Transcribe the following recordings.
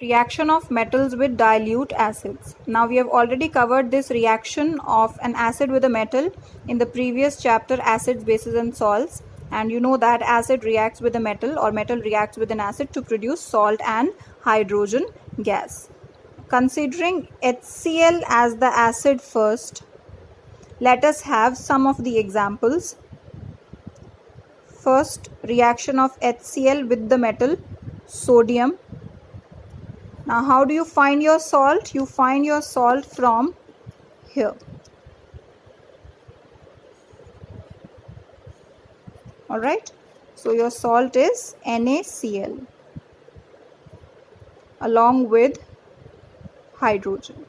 Reaction of metals with dilute acids. Now we have already covered this reaction of an acid with a metal in the previous chapter, acids, bases and salts, and you know that acid reacts with a metal or metal reacts with an acid to produce salt and hydrogen gas. Considering HCl as the acid first, let us have some of the examples. First, reaction of HCl with the metal sodium. Now how do you find your salt? You find your salt from here. Alright, so your salt is NaCl along with hydrogen.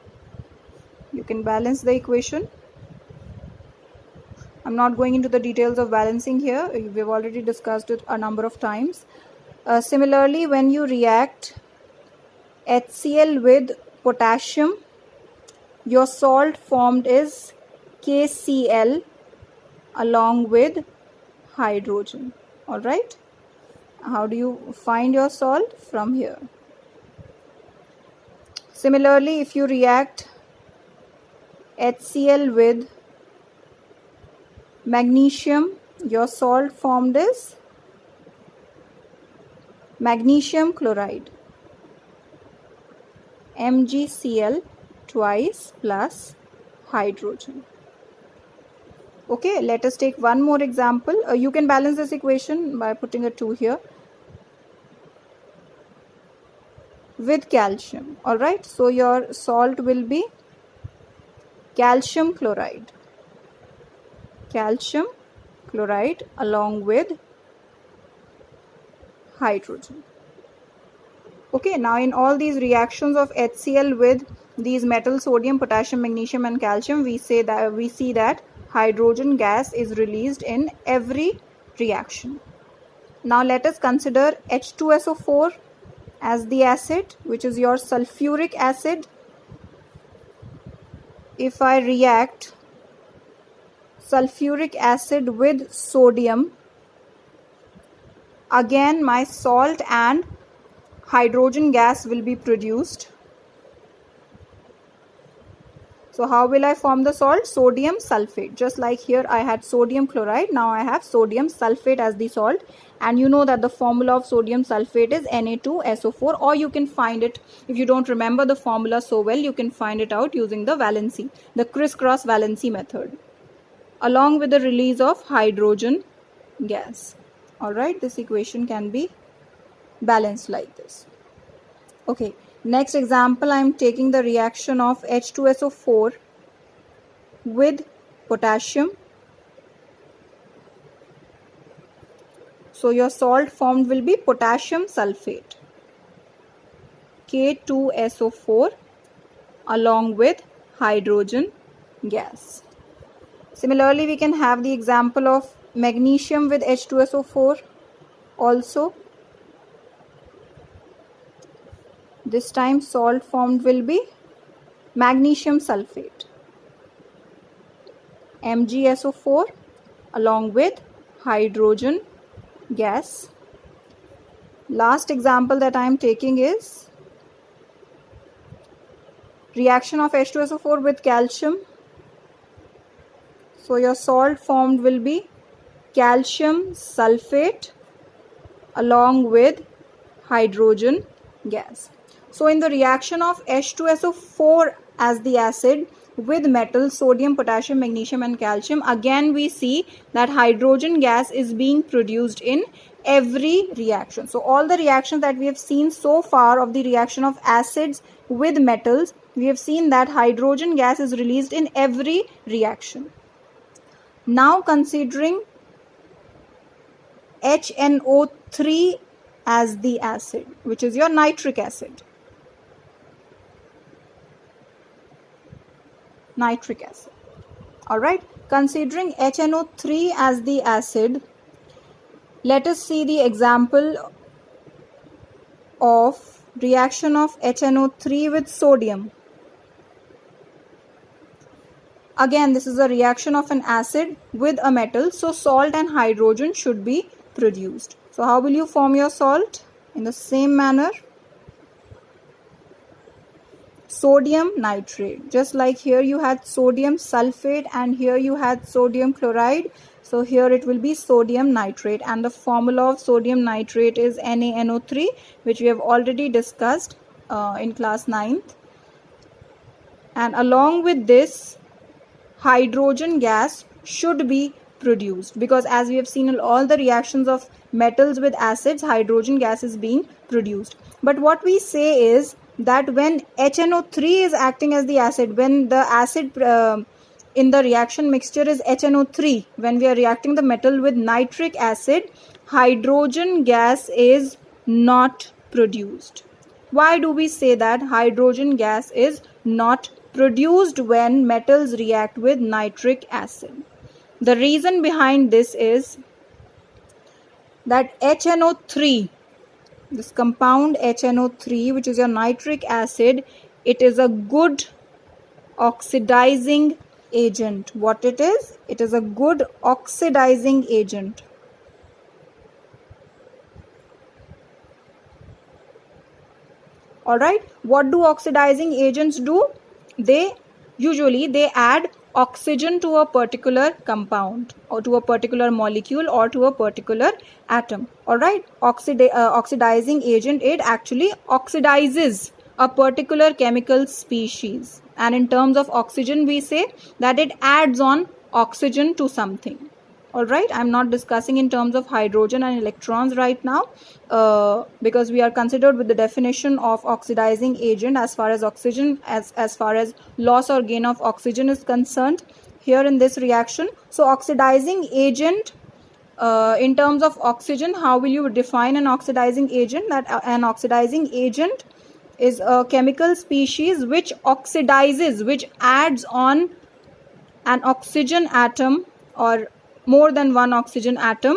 You can balance the equation. I'm not going into the details of balancing here. We've already discussed it a number of times. Similarly, when you react HCl with potassium, your salt formed is KCl along with hydrogen. Alright, how do you find your salt? From here. Similarly, if you react HCl with magnesium, your salt formed is magnesium chloride, MgCl twice plus hydrogen. Okay, let us take one more example. You can balance this equation by putting a 2 here. With calcium. Alright, so your salt will be calcium chloride. Calcium chloride along with hydrogen. Okay, now in all these reactions of HCl with these metals, sodium, potassium, magnesium and calcium, we see that hydrogen gas is released in every reaction. Now let us consider H2SO4 as the acid, which is your sulfuric acid. If I react sulfuric acid with sodium, again my salt and hydrogen gas will be produced. So how will I form the salt? Sodium sulfate. Just like here I had sodium chloride, now I have sodium sulfate as the salt. And you know that the formula of sodium sulfate is Na2SO4, or you can find it, if you don't remember the formula so well, you can find it out using the valency, the crisscross valency method, along with the release of hydrogen gas. Alright, this equation can be balanced like this. Okay, next example, I am taking the reaction of H2SO4 with potassium. So your salt formed will be potassium sulfate, K2SO4 along with hydrogen gas. Similarly, we can have the example of magnesium with H2SO4 also. This time salt formed will be magnesium sulfate, MgSO4 along with hydrogen gas. Last example that I am taking is reaction of H2SO4 with calcium. So your salt formed will be calcium sulfate along with hydrogen gas. So in the reaction of H2SO4 as the acid with metals, sodium, potassium, magnesium and calcium, again we see that hydrogen gas is being produced in every reaction. So all the reactions that we have seen so far of the reaction of acids with metals, we have seen that hydrogen gas is released in every reaction. Now considering HNO3 as the acid, which is your nitric acid. Nitric acid. Alright, considering HNO3 as the acid, let us see the example of reaction of HNO3 with sodium. Again, this is a reaction of an acid with a metal, so salt and hydrogen should be produced. So how will you form your salt? In the same manner, sodium nitrate. Just like here you had sodium sulfate and here you had sodium chloride. So here it will be sodium nitrate, and the formula of sodium nitrate is NaNO3, which we have already discussed in class 9th. And along with this, hydrogen gas should be produced, because as we have seen in all the reactions of metals with acids, hydrogen gas is being produced. But what we say is that when HNO3 is acting as the acid, when the acid in the reaction mixture is HNO3, when we are reacting the metal with nitric acid, hydrogen gas is not produced. Why do we say that hydrogen gas is not produced when metals react with nitric acid? The reason behind this is that HNO3, this compound HNO3, which is your nitric acid, it is a good oxidizing agent. What it is? It is a good oxidizing agent. Alright, what do oxidizing agents do? They add oxygen to a particular compound or to a particular molecule or to a particular atom. Alright, oxidizing agent, it actually oxidizes a particular chemical species, and in terms of oxygen we say that it adds on oxygen to something. Alright, I'm not discussing in terms of hydrogen and electrons right now because we are considered with the definition of oxidizing agent as far as oxygen, as far as loss or gain of oxygen is concerned here in this reaction. So oxidizing agent, in terms of oxygen, how will you define an oxidizing agent? That an oxidizing agent is a chemical species which oxidizes, which adds on an oxygen atom or more than one oxygen atom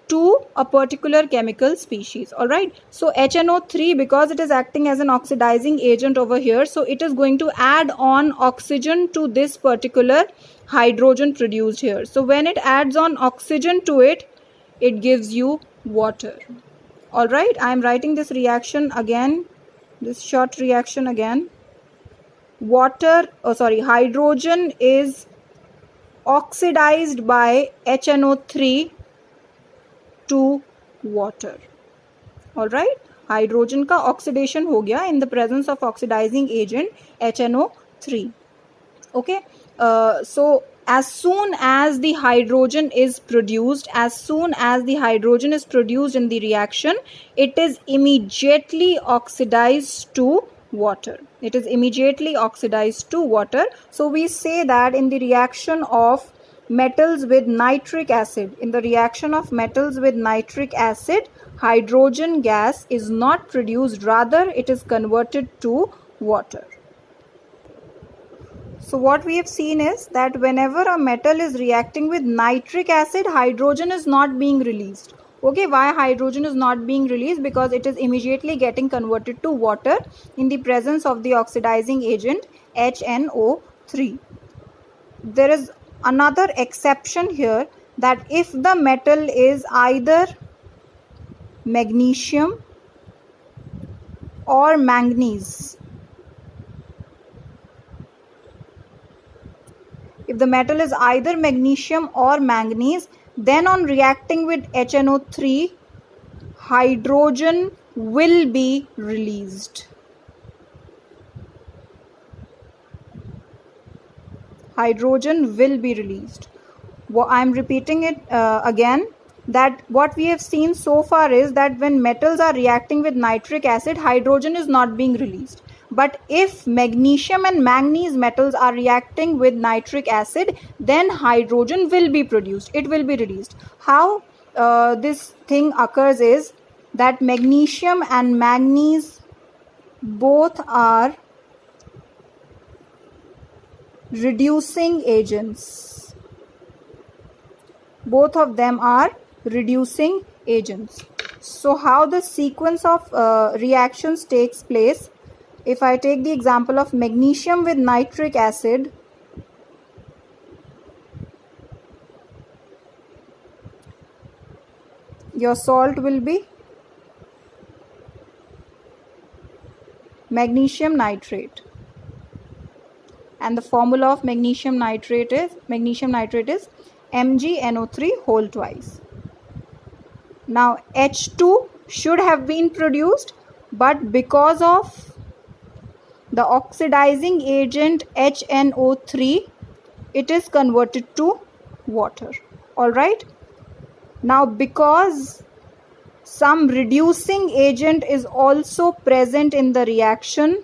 to a particular chemical species. Alright, so HNO3, because it is acting as an oxidizing agent over here, so it is going to add on oxygen to this particular hydrogen produced here. So when it adds on oxygen to it, it gives you water. Alright, I am writing this reaction again, this short reaction again. Hydrogen is oxidized by HNO3 to water. Alright, hydrogen का oxidation हो गया in the presence of oxidizing agent HNO3. Okay, so as soon as the hydrogen is produced, in the reaction, it is immediately oxidized to water. It is immediately oxidized to water. So we say that in the reaction of metals with nitric acid, hydrogen gas is not produced, rather it is converted to water. So what we have seen is that whenever a metal is reacting with nitric acid, hydrogen is not being released. Okay, why hydrogen is not being released? Because it is immediately getting converted to water in the presence of the oxidizing agent HNO3. There is another exception here, that if the metal is either magnesium or manganese, if the metal is either magnesium or manganese, then on reacting with HNO3, hydrogen will be released. Hydrogen will be released. I am repeating it again, that what we have seen so far is that when metals are reacting with nitric acid, hydrogen is not being released. But if magnesium and manganese metals are reacting with nitric acid, then hydrogen will be produced. It will be released. How this thing occurs is that magnesium and manganese both are reducing agents. Both of them are reducing agents. So how the sequence of reactions takes place? If I take the example of magnesium with nitric acid, your salt will be magnesium nitrate. and the formula of magnesium nitrate is MgNO3 whole twice. Now H2 should have been produced, but because of the oxidizing agent HNO3, it is converted to water. All right. Now because some reducing agent is also present in the reaction,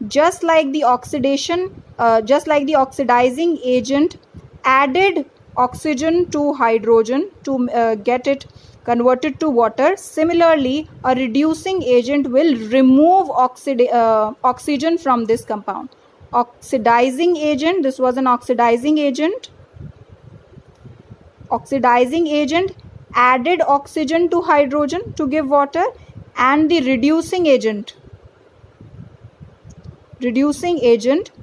just like the oxidizing agent added oxygen to hydrogen to get it converted to water, similarly a reducing agent will remove oxygen from this compound. Oxidizing agent, this was an oxidizing agent. Oxidizing agent added oxygen to hydrogen to give water, and the reducing agent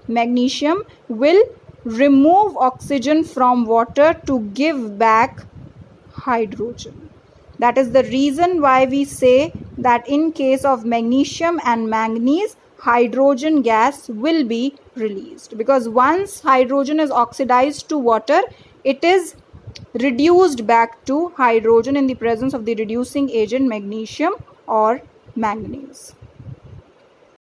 magnesium will remove oxygen from water to give back hydrogen. That is the reason why we say that in case of magnesium and manganese, hydrogen gas will be released, because once hydrogen is oxidized to water, it is reduced back to hydrogen in the presence of the reducing agent magnesium or manganese.